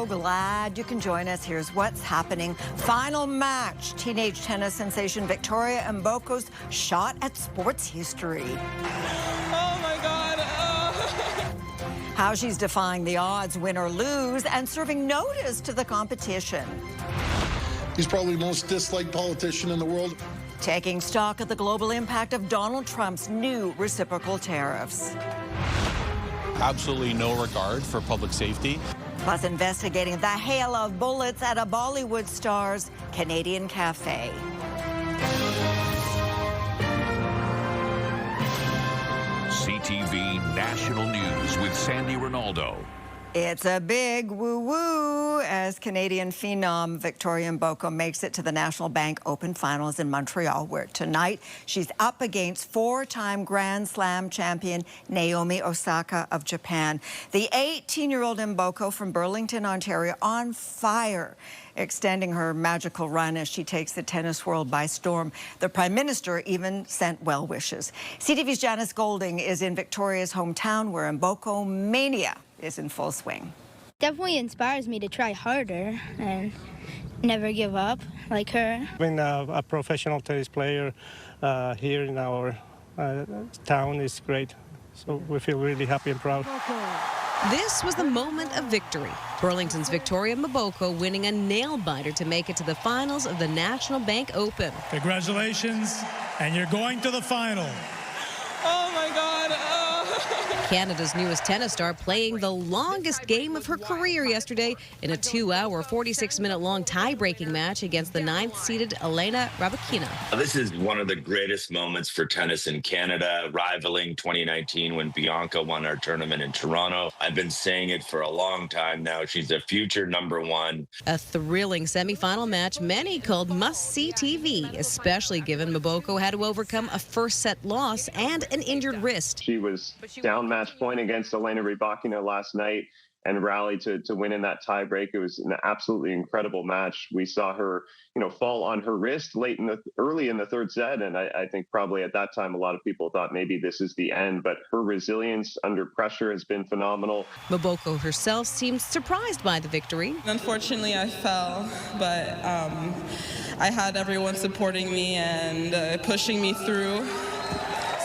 so glad you can join us. Here's what's happening. Final match. Teenage tennis sensation Victoria Mboko's shot at sports history. Oh my God. How she's defying the odds, win or lose, and serving notice to the competition. He's probably the most disliked politician in the world. Taking stock of the global impact of Donald Trump's new reciprocal tariffs. Absolutely no regard for public safety. Plus investigating the hail of bullets at a Bollywood star's Canadian cafe. CTV National News with Sandy Ronaldo. It's a big woo-woo as Canadian phenom Victoria Mboko makes it to the National Bank Open Finals in Montreal, where tonight she's up against four-time Grand Slam champion Naomi Osaka of Japan. The 18-year-old Mboko from Burlington, Ontario, on fire, extending her magical run as she takes the tennis world by storm. The Prime Minister even sent well wishes. CTV's Janice Golding is in Victoria's hometown, where Mboko mania is in full swing. Definitely inspires me to try harder and never give up like her. Being a professional tennis player here in our town is great. So we feel really happy and proud. This was the moment of victory. Burlington's Victoria Mboko winning a nail-biter to make it to the finals of the National Bank Open. Congratulations, and you're going to the final. Oh my God. Canada's newest tennis star playing the longest game of her career yesterday in a 2-hour, 46-minute-long tie-breaking match against the 9th-seeded Elena Rybakina. This is one of the greatest moments for tennis in Canada, rivaling 2019 when Bianca won our tournament in Toronto. I've been saying it for a long time now. She's a future #1. A thrilling semifinal match many called must-see TV, especially given Mboko had to overcome a first-set loss and an injured wrist. She was down match point against Elena Rybakina last night and rallied to win in that tiebreak. It was an absolutely incredible match. We saw her, fall on her wrist early in the third set, and I think probably at that time a lot of people thought maybe this is the end, but her resilience under pressure has been phenomenal. Mboko herself seemed surprised by the victory. Unfortunately, I fell, but I had everyone supporting me and pushing me through.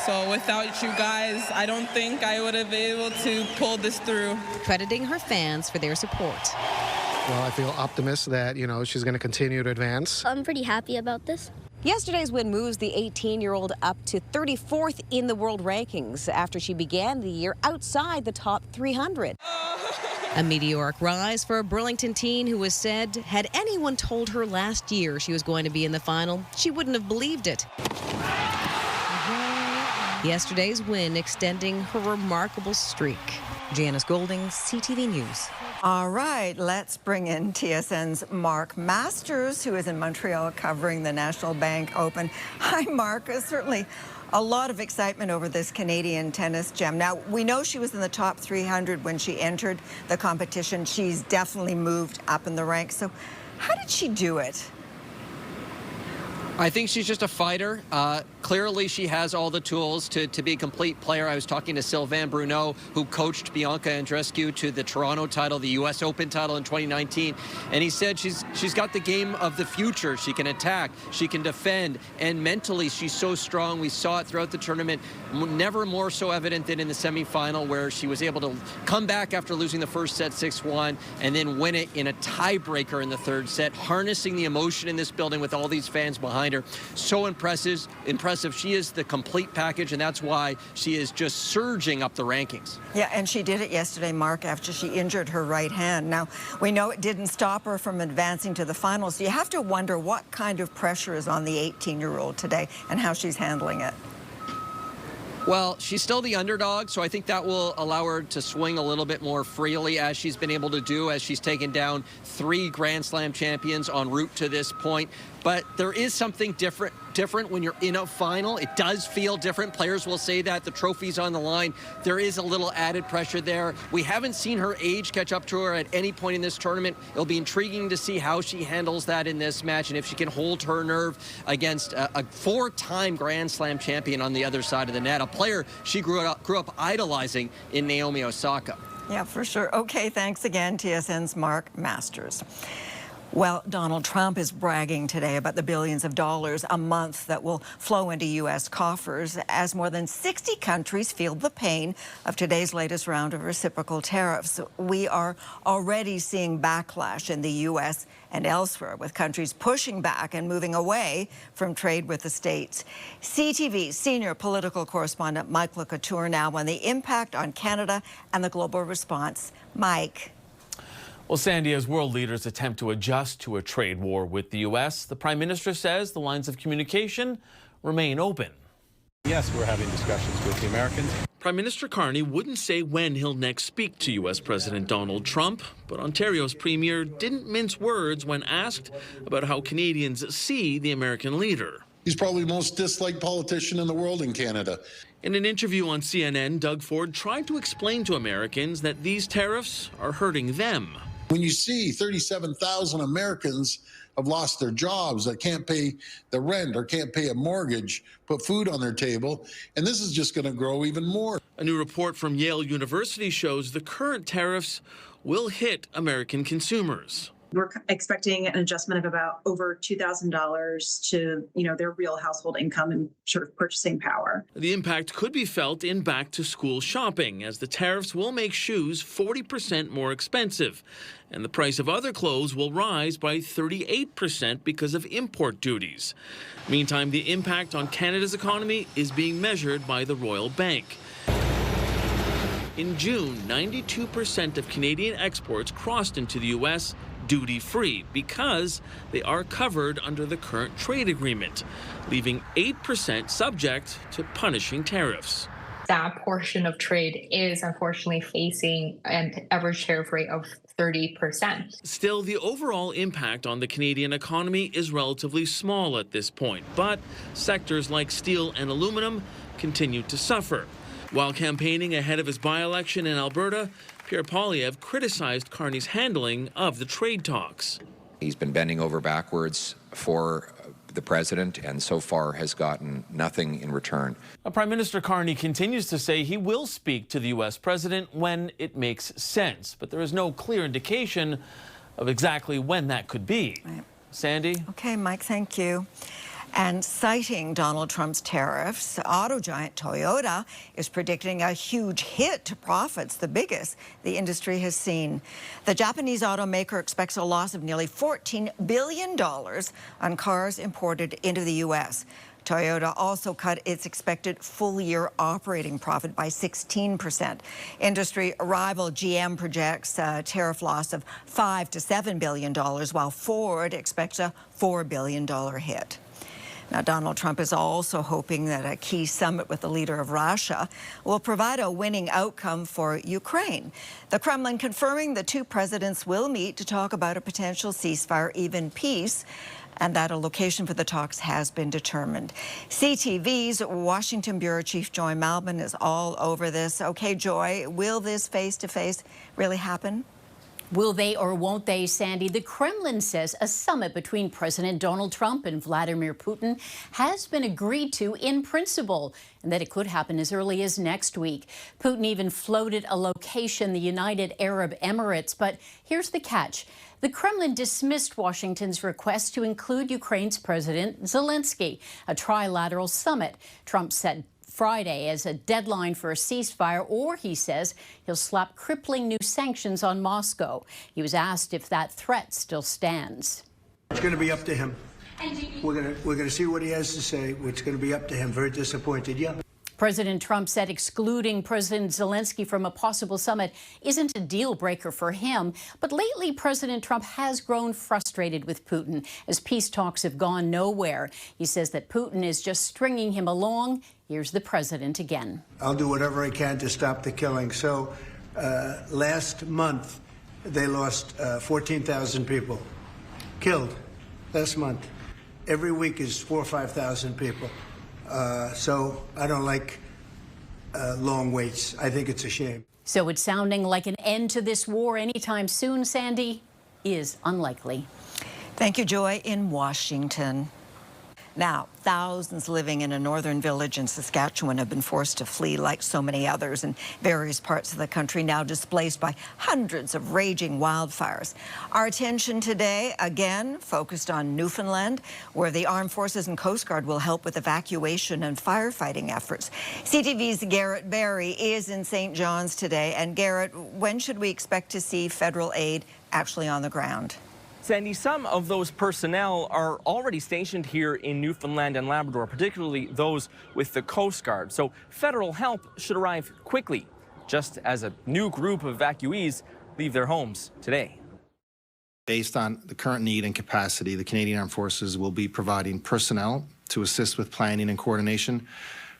So without you guys, I don't think I would have been able to pull this through. Crediting her fans for their support. Well, I feel optimistic that, she's going to continue to advance. I'm pretty happy about this. Yesterday's win moves the 18-year-old up to 34th in the world rankings after she began the year outside the top 300. A meteoric rise for a Burlington teen who was said, had anyone told her last year she was going to be in the final, she wouldn't have believed it. Yesterday's win extending her remarkable streak. Janice Golding, CTV News. All right, let's bring in TSN's Mark Masters, who is in Montreal covering the National Bank Open. Hi, Mark. Certainly a lot of excitement over this Canadian tennis gem. Now, we know she was in the top 300 when she entered the competition. She's definitely moved up in the ranks. So how did she do it? I think she's just a fighter. Clearly, she has all the tools to be a complete player. I was talking to Sylvain Bruneau, who coached Bianca Andreescu to the Toronto title, the U.S. Open title in 2019, and he said she's got the game of the future. She can attack, she can defend, and mentally she's so strong. We saw it throughout the tournament, never more so evident than in the semifinal, where she was able to come back after losing the first set 6-1 and then win it in a tiebreaker in the third set, harnessing the emotion in this building with all these fans behind her. So impressive. She is the complete package, and that's why she is just surging up the rankings. Yeah, and she did it yesterday, Mark, after she injured her right hand. Now, we know it didn't stop her from advancing to the finals. So you have to wonder what kind of pressure is on the 18-year-old today and how she's handling it. Well, she's still the underdog, so I think that will allow her to swing a little bit more freely, as she's been able to do, as she's taken down 3 Grand Slam champions en route to this point. But there is something different when you're in a final. It does feel different. Players will say that. The trophy's on the line. There is a little added pressure there. We haven't seen her age catch up to her at any point in this tournament. It'll be intriguing to see how she handles that in this match and if she can hold her nerve against a 4-time Grand Slam champion on the other side of the net, a player she grew up idolizing in Naomi Osaka. Yeah, for sure. Okay, thanks again, TSN's Mark Masters. Well, Donald Trump is bragging today about the billions of dollars a month that will flow into U.S. coffers as more than 60 countries feel the pain of today's latest round of reciprocal tariffs. We are already seeing backlash in the U.S. and elsewhere, with countries pushing back and moving away from trade with the states. CTV senior political correspondent Mike Couture now on the impact on Canada and the global response. Mike. Well, Sandy, as world leaders attempt to adjust to a trade war with the U.S., the Prime Minister says the lines of communication remain open. Yes, we're having discussions with the Americans. Prime Minister Carney wouldn't say when he'll next speak to U.S. President Donald Trump, but Ontario's Premier didn't mince words when asked about how Canadians see the American leader. He's probably the most disliked politician in the world in Canada. In an interview on CNN, Doug Ford tried to explain to Americans that these tariffs are hurting them. When you see 37,000 Americans have lost their jobs, that can't pay the rent or can't pay a mortgage, put food on their table, and this is just going to grow even more. A new report from Yale University shows the current tariffs will hit American consumers. We're expecting an adjustment of about over $2,000 to, their real household income and sort of purchasing power. The impact could be felt in back-to-school shopping, as the tariffs will make shoes 40% more expensive, and the price of other clothes will rise by 38% because of import duties. Meantime, the impact on Canada's economy is being measured by the Royal Bank. In June, 92% of Canadian exports crossed into the U.S. duty-free because they are covered under the current trade agreement, leaving 8% subject to punishing tariffs. That portion of trade is unfortunately facing an average tariff rate of 30%. Still, the overall impact on the Canadian economy is relatively small at this point, but sectors like steel and aluminum continue to suffer. While campaigning ahead of his by-election in Alberta, Pierre Poilievre criticized Carney's handling of the trade talks. He's been bending over backwards for the president and so far has gotten nothing in return. Prime Minister Carney continues to say he will speak to the U.S. president when it makes sense, but there is no clear indication of exactly when that could be. Right. Sandy? Okay, Mike, thank you. And citing Donald Trump's tariffs, auto giant Toyota is predicting a huge hit to profits, the biggest the industry has seen. The Japanese automaker expects a loss of nearly $14 billion on cars imported into the U.S. Toyota also cut its expected full-year operating profit by 16%. Industry rival GM projects a tariff loss of $5 to $7 billion, while Ford expects a $4 billion hit. Now, Donald Trump is also hoping that a key summit with the leader of Russia will provide a winning outcome for Ukraine. The Kremlin confirming the two presidents will meet to talk about a potential ceasefire, even peace, and that a location for the talks has been determined. CTV's Washington Bureau Chief Joy Malbon is all over this. Okay, Joy, will this face-to-face really happen? Will they or won't they, Sandy? The Kremlin says a summit between President Donald Trump and Vladimir Putin has been agreed to in principle, and that it could happen as early as next week. Putin even floated a location, the United Arab Emirates. But here's the catch. The Kremlin dismissed Washington's request to include Ukraine's President Zelensky, a trilateral summit. Trump said Friday as a deadline for a ceasefire, or he says he'll slap crippling new sanctions on Moscow. He was asked if that threat still stands. It's going to be up to him. We're going to see what he has to say. It's going to be up to him. Very disappointed, yeah. President Trump said excluding President Zelensky from a possible summit isn't a deal breaker for him. But lately, President Trump has grown frustrated with Putin as peace talks have gone nowhere. He says that Putin is just stringing him along. Here's the president again. I'll do whatever I can to stop the killing. So last month, they lost 14,000 people killed last month. Every week is 4,000 or 5,000 people. So I don't like long waits. I think it's a shame. So it's sounding like an end to this war anytime soon, Sandy, is unlikely. Thank you, Joy, in Washington. Now, thousands living in a northern village in Saskatchewan have been forced to flee, like so many others in various parts of the country, now displaced by hundreds of raging wildfires. Our attention today, again, focused on Newfoundland, where the Armed Forces and Coast Guard will help with evacuation and firefighting efforts. CTV's Garrett Barry is in St. John's today. And Garrett, when should we expect to see federal aid actually on the ground? Sandy, some of those personnel are already stationed here in Newfoundland and Labrador, particularly those with the Coast Guard. So federal help should arrive quickly, just as a new group of evacuees leave their homes today. Based on the current need and capacity, the Canadian Armed Forces will be providing personnel to assist with planning and coordination,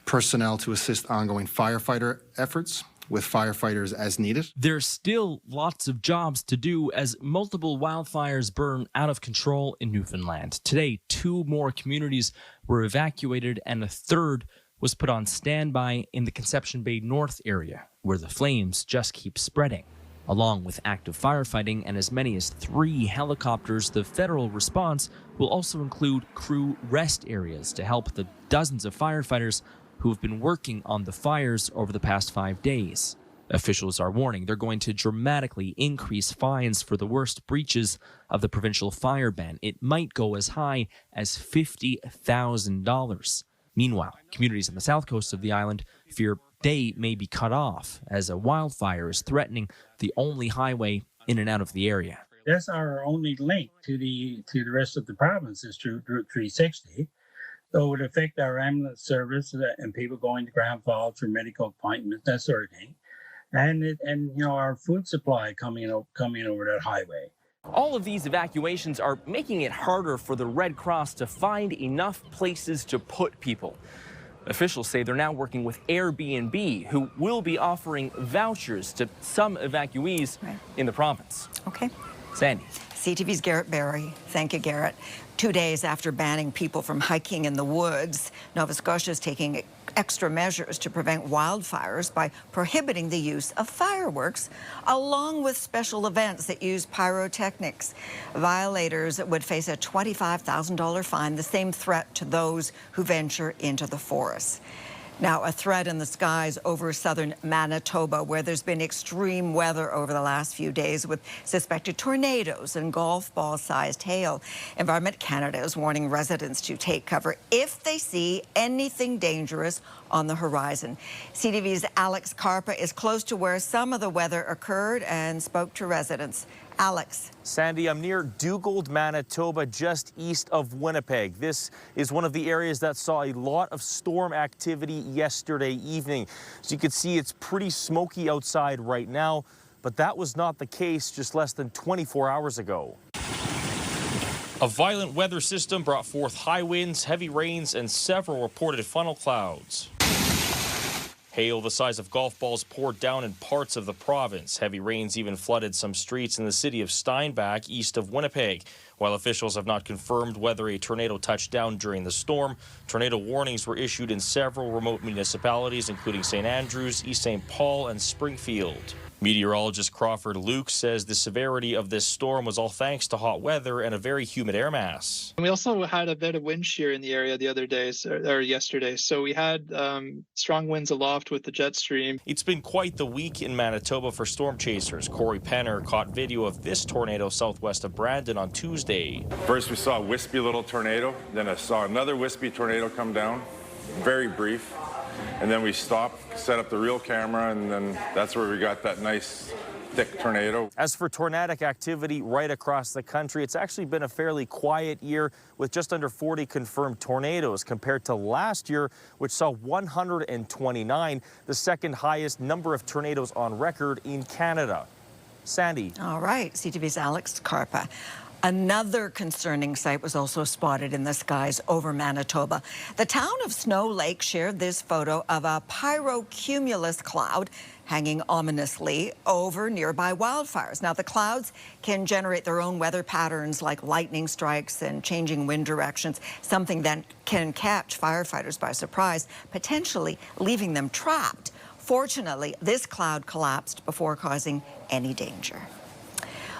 personnel to assist ongoing firefighter efforts, with firefighters as needed. There's still lots of jobs to do as multiple wildfires burn out of control in Newfoundland. Today, 2 more communities were evacuated and a third was put on standby in the Conception Bay North area, where the flames just keep spreading. Along with active firefighting and as many as 3 helicopters, the federal response will also include crew rest areas to help the dozens of firefighters who have been working on the fires over the past 5 days. Officials are warning they're going to dramatically increase fines for the worst breaches of the provincial fire ban. It might go as high as $50,000. Meanwhile, communities on the south coast of the island fear they may be cut off as a wildfire is threatening the only highway in and out of the area. That's our only link to the rest of the province is through Route 360. So it would affect our ambulance service and people going to Grand Falls for medical appointments, that sort of thing. And you know, our food supply coming over that highway. All of these evacuations are making it harder for the Red Cross to find enough places to put people. Officials say they're now working with Airbnb, who will be offering vouchers to some evacuees in the province. Okay. Sandy. CTV's Garrett Barry. Thank you, Garrett. 2 days after banning people from hiking in the woods, Nova Scotia is taking extra measures to prevent wildfires by prohibiting the use of fireworks, along with special events that use pyrotechnics. Violators would face a $25,000 fine, the same threat to those who venture into the forest. Now, a threat in the skies over southern Manitoba, where there's been extreme weather over the last few days with suspected tornadoes and golf ball-sized hail. Environment Canada is warning residents to take cover if they see anything dangerous on the horizon. CTV's Alex Carpa is close to where some of the weather occurred and spoke to residents. Alex. Sandy, I'm near Dugald, Manitoba, just east of Winnipeg. This is one of the areas that saw a lot of storm activity yesterday evening. As you can see, it's pretty smoky outside right now, but that was not the case just less than 24 hours ago. A violent weather system brought forth high winds, heavy rains, and several reported funnel clouds. Hail the size of golf balls poured down in parts of the province. Heavy rains even flooded some streets in the city of Steinbach, east of Winnipeg. While officials have not confirmed whether a tornado touched down during the storm, tornado warnings were issued in several remote municipalities, including St. Andrews, East St. Paul, and Springfield. Meteorologist Crawford Luke says the severity of this storm was all thanks to hot weather and a very humid air mass. We also had a bit of wind shear in the area the other days, or yesterday, so we had strong winds aloft with the jet stream. It's been quite the week in Manitoba for storm chasers. Corey Penner caught video of this tornado southwest of Brandon on Tuesday. First we saw a wispy little tornado, then I saw another wispy tornado come down, very brief. And then we stopped, set up the real camera, and then that's where we got that nice thick tornado. As for tornadic activity right across the country, it's actually been a fairly quiet year with just under 40 confirmed tornadoes compared to last year, which saw 129, the second highest number of tornadoes on record in Canada. Sandy. All right, CTV's Alex Carpa. Another concerning sight was also spotted in the skies over Manitoba. The town of Snow Lake shared this photo of a pyrocumulus cloud hanging ominously over nearby wildfires. Now, the clouds can generate their own weather patterns like lightning strikes and changing wind directions, something that can catch firefighters by surprise, potentially leaving them trapped. Fortunately, this cloud collapsed before causing any danger.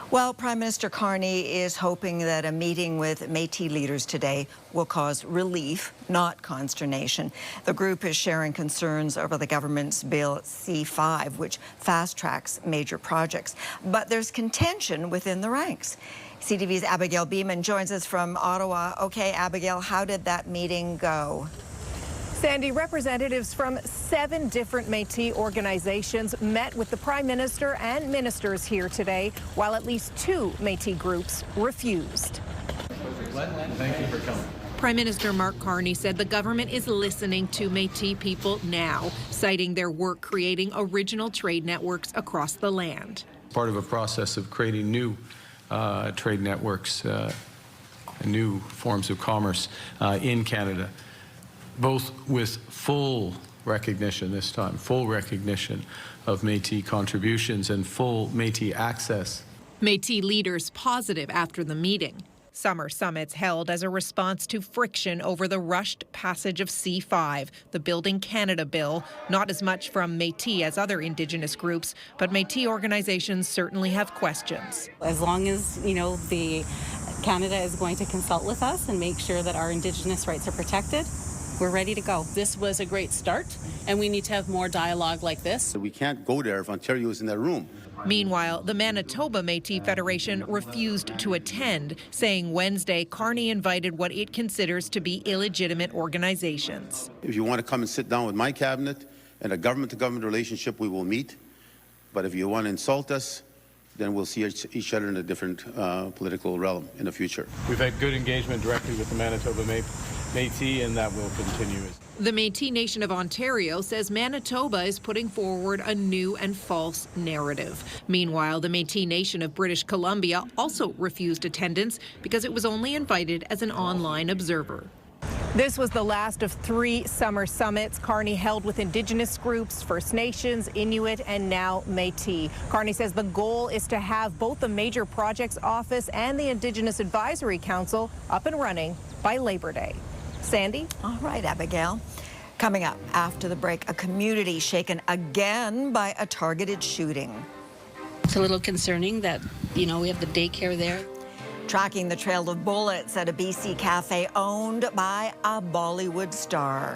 Well, Prime Minister Carney is hoping that a meeting with Métis leaders today will cause relief, not consternation. The group is sharing concerns over the government's Bill C-5, which fast-tracks major projects. But there's contention within the ranks. CTV's Abigail Beeman joins us from Ottawa. Okay, Abigail, how did that meeting go? Sandy, representatives from 7 different Métis organizations met with the Prime Minister and ministers here today, while at least 2 Métis groups refused. Thank you for coming. Prime Minister Mark Carney said the government is listening to Métis people now, citing their work creating original trade networks across the land. Part of a process of creating new trade networks, new forms of commerce in Canada, both with full recognition this time, full recognition of Métis contributions and full Métis access. Métis leaders positive after the meeting. Summer summits held as a response to friction over the rushed passage of C-5, the Building Canada bill, not as much from Métis as other Indigenous groups, but Métis organizations certainly have questions. As long as, the Canada is going to consult with us and make sure that our Indigenous rights are protected, we're ready to go. This was a great start, and we need to have more dialogue like this. We can't go there if Ontario is in that room. Meanwhile, the Manitoba Métis Federation refused to attend, saying Wednesday Carney invited what it considers to be illegitimate organizations. If you want to come and sit down with my cabinet and a government-to-government relationship, we will meet. But if you want to insult us, then we'll see each other in a different political realm in the future. We've had good engagement directly with the Manitoba Métis, and that will continue. The Métis Nation of Ontario says Manitoba is putting forward a new and false narrative. Meanwhile, the Métis Nation of British Columbia also refused attendance because it was only invited as an online observer. This was the last of 3 summer summits Carney held with Indigenous groups, First Nations, Inuit, and now Métis. Carney says the goal is to have both the Major Projects Office and the Indigenous Advisory Council up and running by Labor Day. Sandy? All right, Abigail. Coming up after the break, a community shaken again by a targeted shooting. It's a little concerning that, we have the daycare there. Tracking the trail of bullets at a BC cafe owned by a Bollywood star.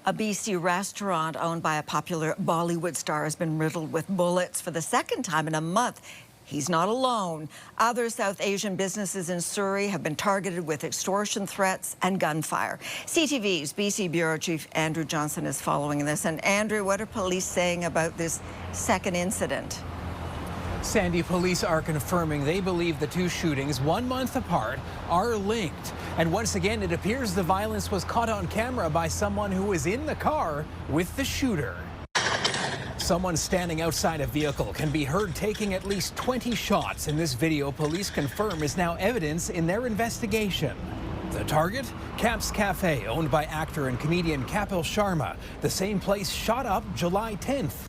A BC restaurant owned by a popular Bollywood star has been riddled with bullets for the second time in a month. He's not alone. Other South Asian businesses in Surrey have been targeted with extortion threats and gunfire. CTV's BC Bureau Chief Andrew Johnson is following this. And Andrew, what are police saying about this second incident? Sandy, police are confirming they believe the 2 shootings, 1 month apart, are linked. And once again, it appears the violence was caught on camera by someone who was in the car with the shooter. Someone standing outside a vehicle can be heard taking at least 20 shots in this video police confirm is now evidence in their investigation. The target? Cap's Cafe, owned by actor and comedian Kapil Sharma. The same place shot up July 10th.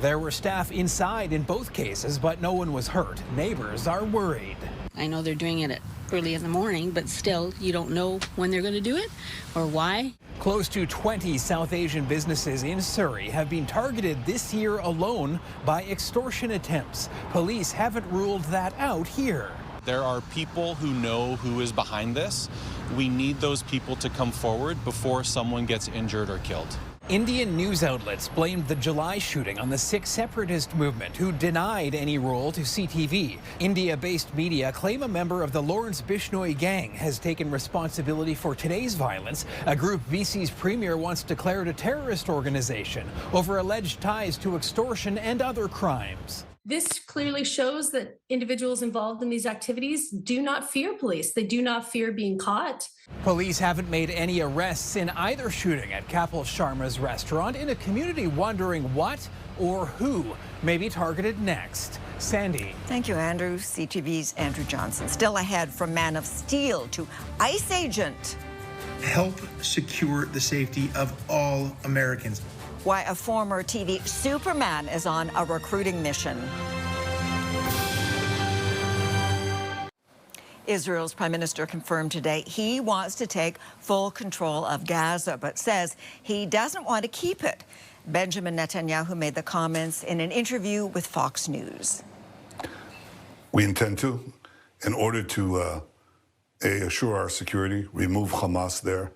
There were staff inside in both cases, but no one was hurt. Neighbors are worried. I know they're doing it early in the morning, but still, you don't know when they're going to do it or why. Close to 20 South Asian businesses in Surrey have been targeted this year alone by extortion attempts. Police haven't ruled that out here. There are people who know who is behind this. We need those people to come forward before someone gets injured or killed. Indian news outlets blamed the July shooting on the Sikh separatist movement, who denied any role to CTV. India-based media claim a member of the Lawrence Bishnoi gang has taken responsibility for today's violence, a group BC's premier wants declared a terrorist organization over alleged ties to extortion and other crimes. This clearly shows that individuals involved in these activities do not fear police. They do not fear being caught. Police haven't made any arrests in either shooting at Kapil Sharma's restaurant, in a community wondering what or who may be targeted next. Sandy. Thank you, Andrew. CTV's Andrew Johnson. Still ahead, from man of steel to ICE agent. Help secure the safety of all Americans. Why a former TV Superman is on a recruiting mission. Israel's Prime Minister confirmed today he wants to take full control of Gaza, but says he doesn't want to keep it. Benjamin Netanyahu made the comments in an interview with Fox News. We intend to, in order to assure our security, remove Hamas there,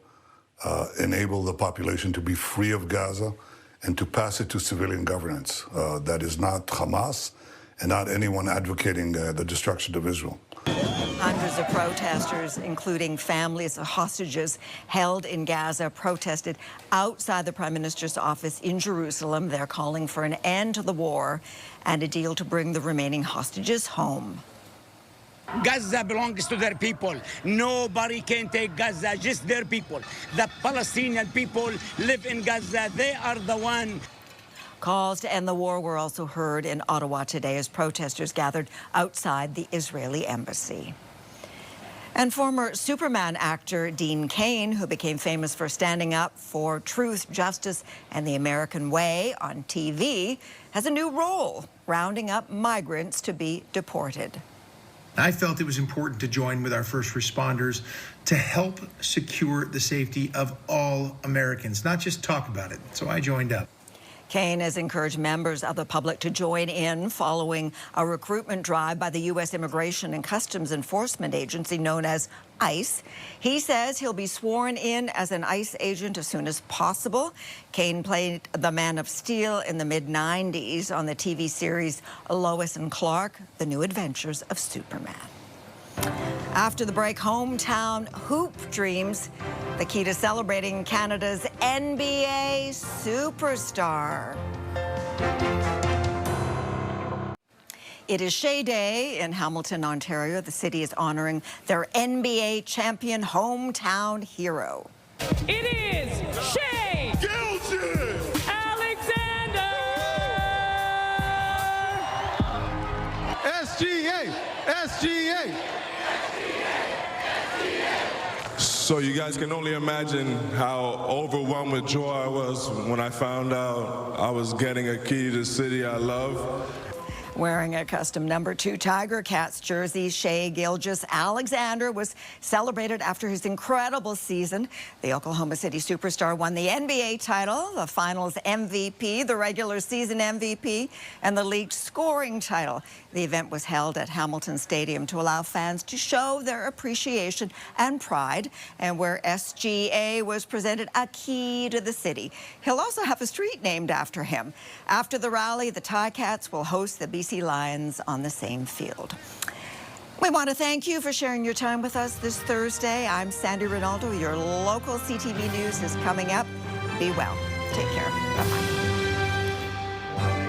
enable the population to be free of Gaza, and to pass it to civilian governance. That is not Hamas and not anyone advocating the destruction of Israel. Hundreds of protesters, including families of hostages held in Gaza, protested outside the Prime Minister's office in Jerusalem. They're calling for an end to the war and a deal to bring the remaining hostages home. Gaza belongs to their people. Nobody can take Gaza, just their people. The Palestinian people live in Gaza. They are the one. Calls to end the war were also heard in Ottawa today as protesters gathered outside the Israeli embassy. And former Superman actor Dean Cain, who became famous for standing up for truth, justice, and the American way on TV, has a new role, rounding up migrants to be deported. I felt it was important to join with our first responders to help secure the safety of all Americans, not just talk about it. So I joined up. Cain has encouraged members of the public to join in following a recruitment drive by the U.S. Immigration and Customs Enforcement Agency known as ICE. He says he'll be sworn in as an ICE agent as soon as possible. Cain played the Man of Steel in the mid-90s on the TV series Lois and Clark, The New Adventures of Superman. After the break, hometown hoop dreams, the key to celebrating Canada's NBA superstar. It is Shay Day in Hamilton, Ontario. The city is honoring their NBA champion hometown hero. It is Shay Alexander! SGA! SGA! So you guys can only imagine how overwhelmed with joy I was when I found out I was getting a key to the city I love. Wearing a custom number 2 Tiger Cats jersey, Shay Alexander was celebrated after his incredible season. The Oklahoma City superstar won the NBA title, the Finals MVP, the regular season MVP, and the league scoring title. The event was held at Hamilton Stadium to allow fans to show their appreciation and pride, and where SGA was presented a key to the city. He'll also have a street named after him. After the rally, the Ticats will host the BC Lions on the same field. We want to thank you for sharing your time with us this Thursday. I'm Sandy Ronaldo. Your local CTV News is coming up. Be well. Take care. Bye-bye.